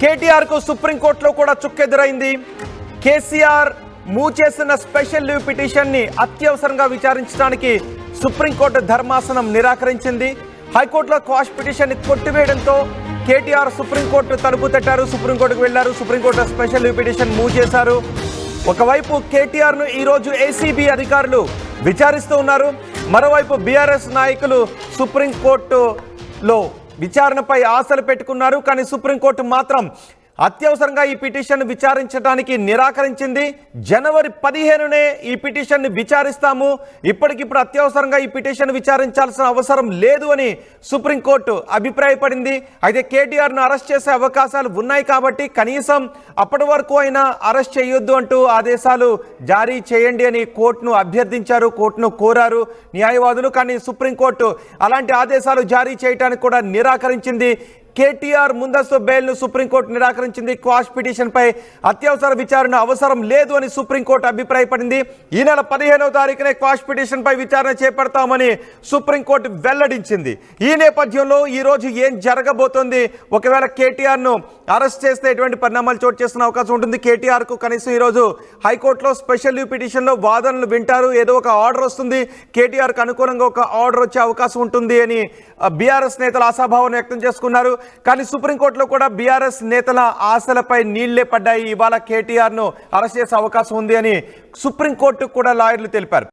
కేటీఆర్ కు సుప్రీంకోర్టులో కూడా చుక్కెదురైంది. కేసీఆర్ మూవ్ చేసిన స్పెషల్ లీవ్ పిటిషన్ ని అత్యవసరంగా విచారించడానికి సుప్రీంకోర్టు ధర్మాసనం నిరాకరించింది. హైకోర్టులో క్వాష్ పిటిషన్ ని కొట్టివేయడంతో కేటీఆర్ సుప్రీంకోర్టు తలుపు తట్టారు. సుప్రీంకోర్టుకు వెళ్లారు. Supreme court special leave petition move చేశారు. ఒకవైపు కేటీఆర్ ను ఈ రోజు ఏసీబీ అధికారులు విచారిస్తూ ఉన్నారు. మరోవైపు బీఆర్ఎస్ నాయకులు సుప్రీంకోర్టులో విచారణపై ఆశలు పెట్టుకున్నారు. కానీ సుప్రీంకోర్టు మాత్రం అత్యవసరంగా ఈ పిటిషన్ విచారించడానికి నిరాకరించింది. జనవరి 15నే ఈ పిటిషన్ విచారిస్తాము, ఇప్పటికిప్పుడు అత్యవసరంగా ఈ పిటిషన్ విచారించాల్సిన అవసరం లేదు అని సుప్రీంకోర్టు అభిప్రాయపడింది. అయితే కేటీఆర్ను అరెస్ట్ చేసే అవకాశాలు ఉన్నాయి కాబట్టి కనీసం అప్పటి వరకు అయినా అరెస్ట్ చేయొద్దు అంటూ ఆదేశాలు జారీ చేయండి అని కోర్టును అభ్యర్థించారు, కోర్టును కోరారు న్యాయవాదులు. కానీ సుప్రీంకోర్టు అలాంటి ఆదేశాలు జారీ చేయడానికి కూడా నిరాకరించింది. కేటీఆర్ ముందస్తు బెయిల్ను సుప్రీంకోర్టు నిరాకరించింది. క్వాష్ పిటిషన్ పై అత్యవసర విచారణ అవసరం లేదు అని సుప్రీంకోర్టు అభిప్రాయపడింది. ఈ నెల 15వ తారీఖునే క్వాష్ పిటిషన్ పై విచారణ చేపడతామని సుప్రీంకోర్టు వెల్లడించింది. ఈ నేపథ్యంలో ఈ రోజు ఏం జరగబోతోంది? ఒకవేళ కేటీఆర్ను అరెస్ట్ చేస్తే ఎటువంటి పరిణామాలు చోటు చేసుకునే అవకాశం ఉంటుంది? కేటీఆర్ కు కనీసం ఈరోజు హైకోర్టులో స్పెషల్ లీవ్ పిటిషన్లో వాదనలు వింటారు. ఏదో ఒక ఆర్డర్ వస్తుంది, కేటీఆర్కు అనుకూలంగా ఒక ఆర్డర్ వచ్చే అవకాశం ఉంటుంది అని బీఆర్ఎస్ నేతలు ఆశాభావం వ్యక్తం చేసుకున్నారు. కానీ సుప్రీంకోర్టులో కూడా బీఆర్ఎస్ నేతల ఆశలపై నీళ్లే పడ్డాయి. ఇవాళ కేటీఆర్ను అరెస్ట్ చేసే అవకాశం ఉంది అని సుప్రీంకోర్టుకు కూడా లాయర్లు తెలిపారు.